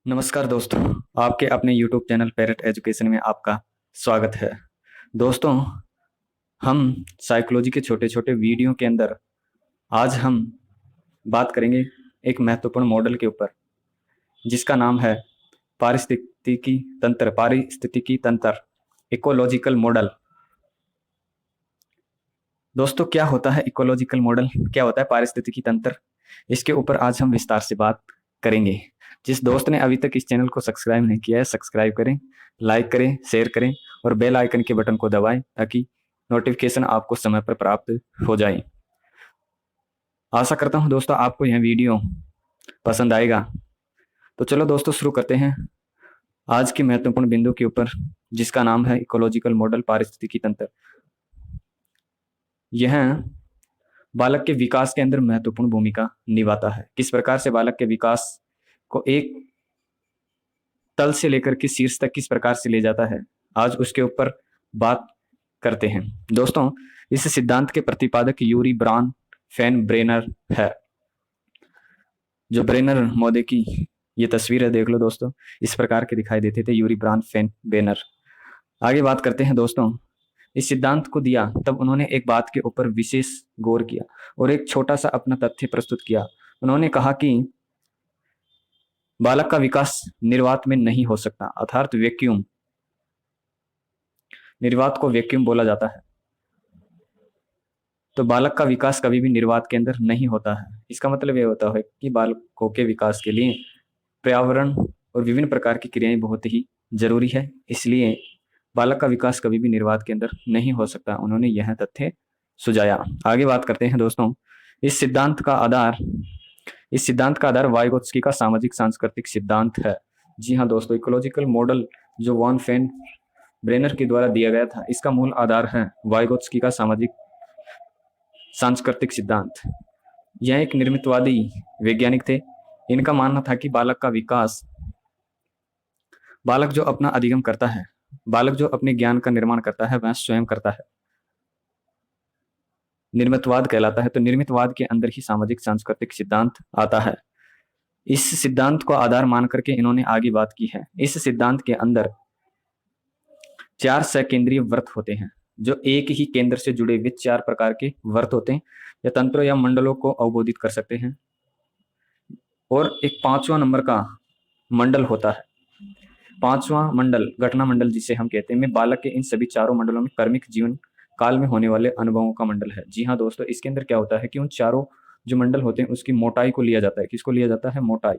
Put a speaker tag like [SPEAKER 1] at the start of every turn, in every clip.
[SPEAKER 1] नमस्कार दोस्तों, आपके अपने YouTube चैनल पैरेट एजुकेशन में आपका स्वागत है। दोस्तों, हम साइकोलॉजी के छोटे-छोटे वीडियो के अंदर आज हम बात करेंगे एक महत्वपूर्ण मॉडल के ऊपर, जिसका नाम है पारिस्थितिकी तंत्र, इकोलॉजिकल मॉडल। दोस्तों, क्या होता है इकोलॉजिकल मॉडल? क्या होता है पारिस्थितिकी तंत्र? इसके ऊपर आज हम विस्तार से बात करेंगे। जिस दोस्त ने अभी तक इस चैनल को सब्सक्राइब नहीं किया है, सब्सक्राइब करें, लाइक करें, शेयर करें और बेल आइकन के बटन को दबाएं ताकि नोटिफिकेशन आपको समय पर प्राप्त हो जाए। आशा करता हूं दोस्तों आपको यह वीडियो पसंद आएगा। तो चलो दोस्तों, शुरू करते हैं आज की महत्वपूर्ण बिंदु के ऊपर, जिसका नाम है इकोलॉजिकल मॉडल पारिस्थितिकी तंत्र। यह बालक के विकास के अंदर महत्वपूर्ण भूमिका निभाता है। किस प्रकार से बालक के विकास को एक तल से लेकर के शीर्ष तक किस प्रकार से ले जाता है, आज उसके ऊपर बात करते हैं। दोस्तों, इस सिद्धांत के प्रतिपादक यूरी ब्रान फैन ब्रेनर है। जो ब्रेनर महोदय की ये तस्वीर है, देख लो दोस्तों, इस प्रकार के दिखाई देते थे यूरी ब्रान फैन ब्रेनर। आगे बात करते हैं दोस्तों। इस सिद्धांत को दिया तब उन्होंने एक बात के ऊपर विशेष गौर किया और एक छोटा सा अपना तथ्य प्रस्तुत किया। उन्होंने कहा कि बालक का विकास निर्वात में नहीं हो सकता, अर्थात वैक्यूम। निर्वात को वैक्यूम बोला जाता है। तो बालक का विकास कभी भी निर्वात के अंदर नहीं होता है। इसका मतलब यह होता है कि बालकों के विकास के लिए पर्यावरण और विभिन्न प्रकार की क्रियाएं बहुत ही जरूरी है, इसलिए बालक का विकास कभी भी निर्वात के अंदर नहीं हो सकता। उन्होंने यह तथ्य सुझाया। आगे बात करते हैं दोस्तों। इस सिद्धांत का आधार वाइगोत्स्की का सामाजिक सांस्कृतिक सिद्धांत है। जी हाँ दोस्तों, इकोलॉजिकल मॉडल जो वॉन फैन ब्रेनर के द्वारा दिया गया था, इसका मूल आधार है वाइगोत्स्की का सामाजिक सांस्कृतिक सिद्धांत। यह एक निर्मितवादी वैज्ञानिक थे। इनका मानना था कि बालक जो अपना अधिगम करता है, बालक जो अपने ज्ञान का निर्माण करता है, वह स्वयं करता है। निर्मितवाद कहलाता है। तो निर्मितवाद के अंदर ही सामाजिक सांस्कृतिक सिद्धांत आता है। इस सिद्धांत को आधार मान करके इन्होंने आगे बात की है। इस सिद्धांत के अंदर 4 सकेंद्रीय वृत्त होते हैं, जो एक ही केंद्र से जुड़े हुए 4 प्रकार के वृत्त होते हैं या तंत्रों या मंडलों को अवबोधित कर सकते हैं। और एक 5वां नंबर का मंडल होता है। 5वां मंडल, घटना मंडल जिसे हम कहते हैं, में बालक के इन सभी चारों मंडलों में कर्मिक जीवन काल में होने वाले अनुभवों का मंडल है। जी हाँ दोस्तों, इसके अंदर क्या होता है कि उन चारों जो मंडल होते हैं उसकी मोटाई को लिया जाता है। किसको लिया जाता है? मोटाई।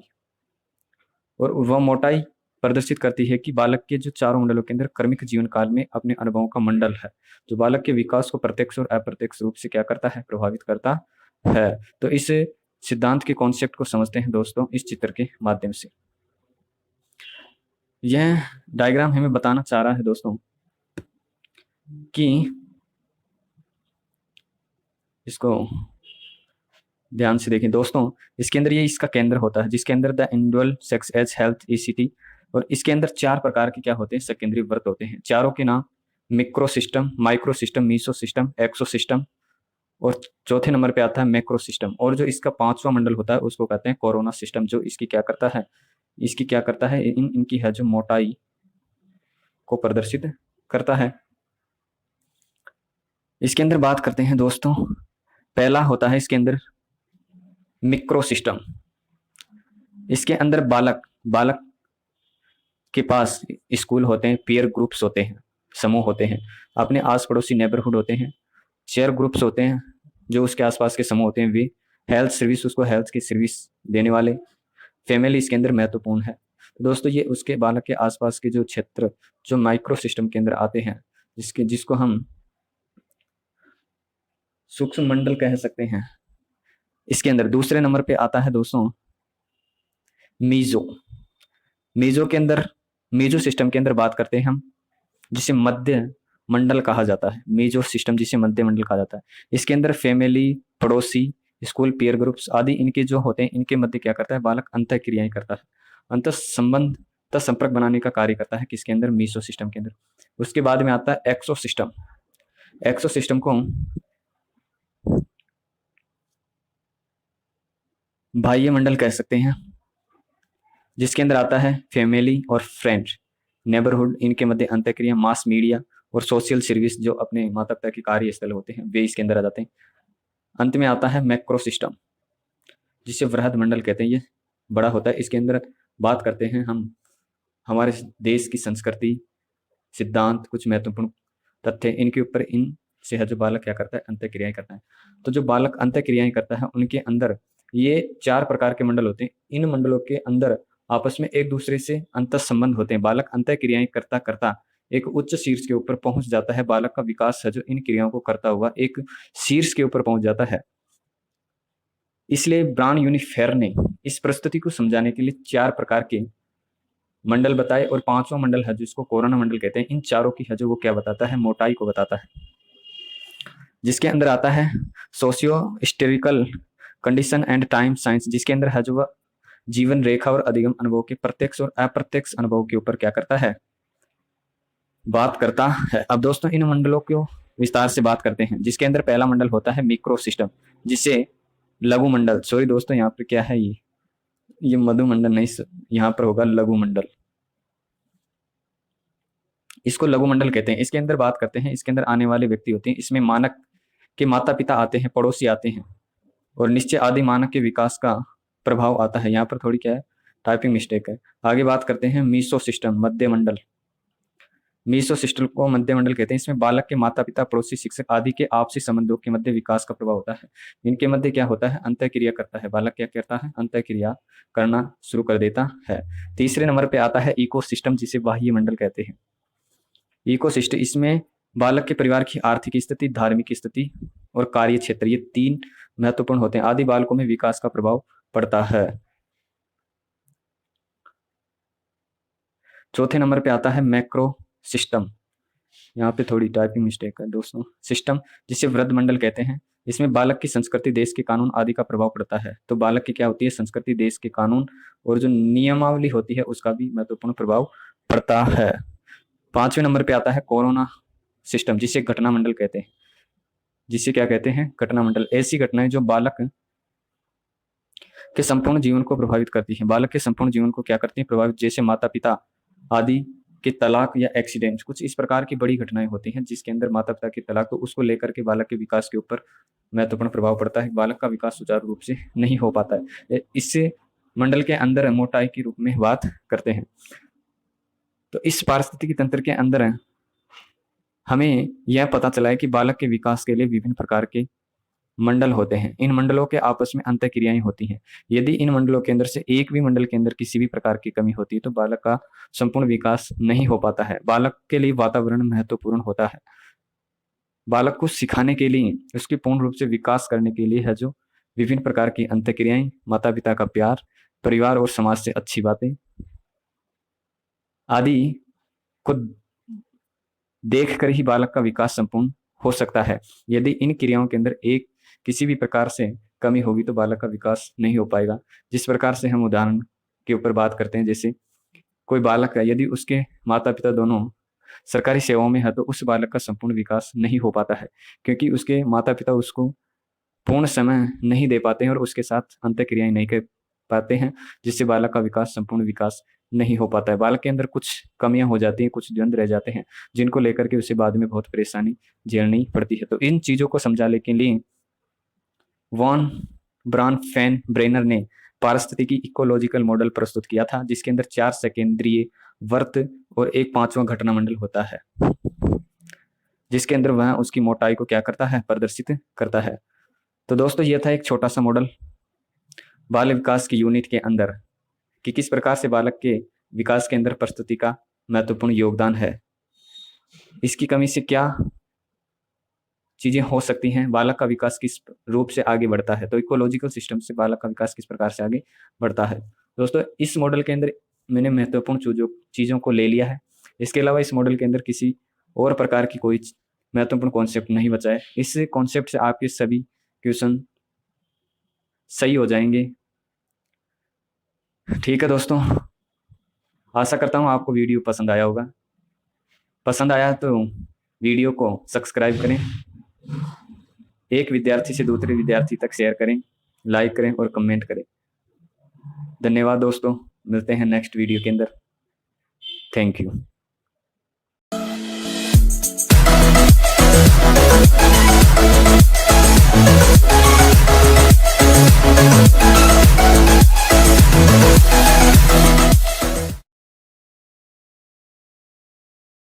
[SPEAKER 1] और वह मोटाई प्रदर्शित करती है कि बालक के जो चारों मंडलों के अंदर कर्मिक जीवन काल में अपने अनुभवों का मंडल है, जो बालक के विकास को प्रत्यक्ष और अप्रत्यक्ष रूप से क्या करता है? प्रभावित करता है। तो इस सिद्धांत के कॉन्सेप्ट को समझते हैं दोस्तों इस चित्र के माध्यम से। यह डायग्राम हमें बताना चाह रहा है दोस्तों कि इसको ध्यान से देखें दोस्तों। इसके अंदर ये इसका केंद्र होता है, जिसके अंदर the individual sex age health ECT, और इसके अंदर 4 प्रकार के क्या होते हैं? सेकेंडरी वृत्त होते हैं। चारों के नाम micro system, micro system, meso system, exo system, और चौथे नंबर पे आता है मैक्रो सिस्टम। और जो इसका 5वां मंडल होता है उसको कहते हैं कोरोना सिस्टम, जो इसकी क्या करता है? इनकी है जो मोटाई को प्रदर्शित करता है। इसके अंदर बात करते हैं दोस्तों। पहला होता है इसके अंदर मिक्रो सिस्टम। इसके अंदर बालक के पास स्कूल होते हैं, पीयर ग्रुप्स होते हैं, समूह होते हैं, अपने आस पड़ोसी नेबरहुड होते हैं, शेयर ग्रुप्स होते हैं, जो उसके आसपास के समूह होते हैं, वे हेल्थ सर्विस, उसको हेल्थ की सर्विस देने वाले, फैमिली इसके अंदर महत्वपूर्ण है। तो दोस्तों, ये उसके बालक के आसपास के जो क्षेत्र जो माइक्रो सिस्टम के अंदर आते हैं, जिसको हम सूक्ष्म मंडल कह सकते हैं। इसके अंदर दूसरे नंबर पे आता है दोस्तों मीजो सिस्टम के अंदर बात करते हैं हम, जिसे मध्य मंडल कहा जाता है। मीजो सिस्टम जिसे मध्य मंडल कहा जाता है। इसके अंदर फैमिली, पड़ोसी, स्कूल, पीयर ग्रुप्स आदि इनके जो होते हैं, इनके मध्य क्या करता है? बालक अंतः क्रियाएं करता है, अंतः संपर्क बनाने का कार्य करता है। किसके अंदर? मीजो सिस्टम के अंदर। उसके बाद में आता है एक्सो सिस्टम। एक्सो सिस्टम को बाह्य मंडल कह सकते हैं, जिसके अंदर आता है फैमिली और फ्रेंड, नेबरहुड, इनके मध्य अंतःक्रिया, मास मीडिया और सोशल सर्विस, जो अपने माता पिता के कार्यस्थल होते हैं वे इसके अंदर आ जाते हैं। अंत में आता है मैक्रो सिस्टम, जिसे वृहद मंडल कहते हैं, ये बड़ा होता है। इसके अंदर बात करते हैं हम हमारे देश की संस्कृति, सिद्धांत, कुछ महत्वपूर्ण तथ्य, इनके ऊपर इन से है जो बालक क्या करता है, अंतःक्रियाएं करता है। तो जो बालक अंतःक्रियाएं करता है उनके अंदर ये 4 प्रकार के मंडल होते हैं। इन मंडलों के अंदर आपस में एक दूसरे से अंतः संबंध होते हैं। बालक अंतःक्रियाएं करता करता एक उच्च शीर्ष के ऊपर पहुंच जाता है। बालक का विकास है जो इन क्रियाओं को करता हुआ एक शीर्ष के ऊपर पहुंच जाता है। इसलिए ब्राउन यूनिफेर ने इस प्रस्तुति को समझाने के लिए 4 प्रकार के मंडल बताए और 5वां मंडल है जिसको कोरोना मंडल कहते हैं। इन चारों की है जो वो क्या बताता है, मोटाई को बताता है। जिसके अंदर आता है socio historical condition and time science, जिसके अंदर है जो वह जीवन रेखा और अधिगम अनुभव के प्रत्यक्ष और अप्रत्यक्ष अनुभव के ऊपर क्या करता है, बात करता है। अब दोस्तों इन मंडलों को विस्तार से बात करते हैं। जिसके अंदर पहला मंडल होता है मिक्रो सिस्टम, जिसे लघु मंडल, सॉरी दोस्तों यहाँ पे क्या है, ये मधु मंडल नहीं, यहाँ पर होगा लघु मंडल, इसको लघु मंडल कहते हैं। इसके अंदर बात करते हैं, इसके अंदर आने वाले व्यक्ति होते हैं। इसमें मानक के माता पिता आते हैं, पड़ोसी आते हैं और निश्चय आदि मानक के विकास का प्रभाव आता है। यहाँ पर थोड़ी क्या है, टाइपिंग मिस्टेक है। आगे बात करते हैं मीसो सिस्टम, मध्य मंडल। मीसो सिस्टम को मध्य मंडल कहते हैं। इसमें बालक के माता पिता, पड़ोसी, शिक्षक आदि के आपसी संबंधों के मध्य विकास का प्रभाव होता है। इनके मध्य क्या होता है, अंतःक्रिया करता है। बालक क्या करता है, अंतःक्रिया करना शुरू कर देता है। तीसरे नंबर पे आता है इको सिस्टम, जिसे बाह्य मंडल कहते हैं। इको सिस्टम, इसमें बालक के परिवार की आर्थिक स्थिति, धार्मिक स्थिति और कार्य क्षेत्र, ये 3 महत्वपूर्ण होते हैं। आदि बालकों में विकास का प्रभाव पड़ता है। चौथे नंबर पे आता है मैक्रो सिस्टम, यहाँ पे थोड़ी टाइपिंग मिस्टेक है दोस्तों। सिस्टम, जिसे वृहद मंडल कहते हैं। इसमें बालक की संस्कृति, देश के कानून आदि का प्रभाव पड़ता है। तो बालक की क्या होती है, संस्कृति, देश के कानून और जो नियमावली होती है उसका भी महत्वपूर्ण प्रभाव पड़ता है। 5वें नंबर पे आता है कोरोना सिस्टम, जिसे घटना मंडल कहते हैं। जिसे क्या कहते हैं, घटना मंडल, ऐसी घटनाएं जो बालक के संपूर्ण जीवन को प्रभावित करती हैं। बालक के संपूर्ण जीवन को क्या करती हैं, प्रभावित, जैसे माता पिता आदि के तलाक या एक्सीडेंट, कुछ इस प्रकार की बड़ी घटनाएं होती हैं जिसके अंदर माता पिता की तलाक, तो उसको लेकर के बालक के विकास के ऊपर महत्वपूर्ण प्रभाव पड़ता है। बालक का विकास सुचारू रूप से नहीं हो पाता है। इससे मंडल के अंदर मोटाई के रूप में बात करते हैं। तो इस पारिस्थितिकी तंत्र के अंदर हमें यह पता चला है कि बालक के विकास के लिए विभिन्न प्रकार के मंडल होते हैं। इन मंडलों के आपस में अंतःक्रियाएं होती हैं। यदि इन मंडलों के अंदर से एक भी मंडल के अंदर किसी भी प्रकार की कमी होती है तो बालक का संपूर्ण विकास नहीं हो पाता है। बालक के लिए वातावरण महत्वपूर्ण होता है। बालक को सिखाने के लिए, उसके पूर्ण रूप से विकास करने के लिए है जो विभिन्न प्रकार की अंतःक्रियाएं, माता पिता का प्यार, परिवार और समाज से अच्छी बातें आदि को देख कर ही बालक का विकास संपूर्ण हो सकता है। यदि इन क्रियाओं के अंदर एक किसी भी प्रकार से कमी होगी तो बालक का विकास नहीं हो पाएगा। जिस प्रकार से हम उदाहरण के ऊपर बात करते हैं, जैसे कोई बालक है, यदि उसके माता पिता दोनों सरकारी सेवाओं में है तो उस बालक का संपूर्ण विकास नहीं हो पाता है, क्योंकि उसके माता पिता उसको पूर्ण समय नहीं दे पाते हैं और उसके साथ अंतःक्रियाएं नहीं कर पाते हैं, जिससे बालक का विकास, संपूर्ण विकास नहीं हो पाता है। बालक के अंदर कुछ कमियां हो जाती हैं, कुछ द्वंद्व रह जाते हैं, जिनको लेकर के उसे बाद में बहुत परेशानी झेलनी पड़ती है। तो इन चीजों को समझाने के लिए वॉन ब्राउन फैन ब्रेनर ने पारिस्थितिकी इकोलॉजिकल मॉडल प्रस्तुत किया था, जिसके अंदर 4 सेकेंद्रीय वर्त और एक 5वां घटना मंडल होता है, जिसके अंदर वह उसकी मोटाई को क्या करता है, प्रदर्शित करता है। तो दोस्तों यह था एक छोटा सा मॉडल बाल विकास की यूनिट के अंदर कि किस प्रकार से बालक के विकास के अंदर प्रस्तुति का महत्वपूर्ण योगदान है, इसकी कमी से क्या चीजें हो सकती हैं, बालक का विकास किस रूप से आगे बढ़ता है। तो इकोलॉजिकल सिस्टम से बालक का विकास किस प्रकार से आगे बढ़ता है। दोस्तों इस मॉडल के अंदर मैंने महत्वपूर्ण चीजों को ले लिया है। इसके अलावा इस मॉडल के अंदर किसी और प्रकार की कोई महत्वपूर्ण कॉन्सेप्ट नहीं बचा है। इस कॉन्सेप्ट से आपके सभी क्वेश्चन सही हो जाएंगे। ठीक है दोस्तों, आशा करता हूँ आपको वीडियो पसंद आया होगा। पसंद आया तो वीडियो को सब्सक्राइब करें, एक विद्यार्थी से दूसरे विद्यार्थी तक शेयर करें, लाइक करें और कमेंट करें। धन्यवाद दोस्तों। मिलते हैं नेक्स्ट वीडियो के अंदर। Thank you.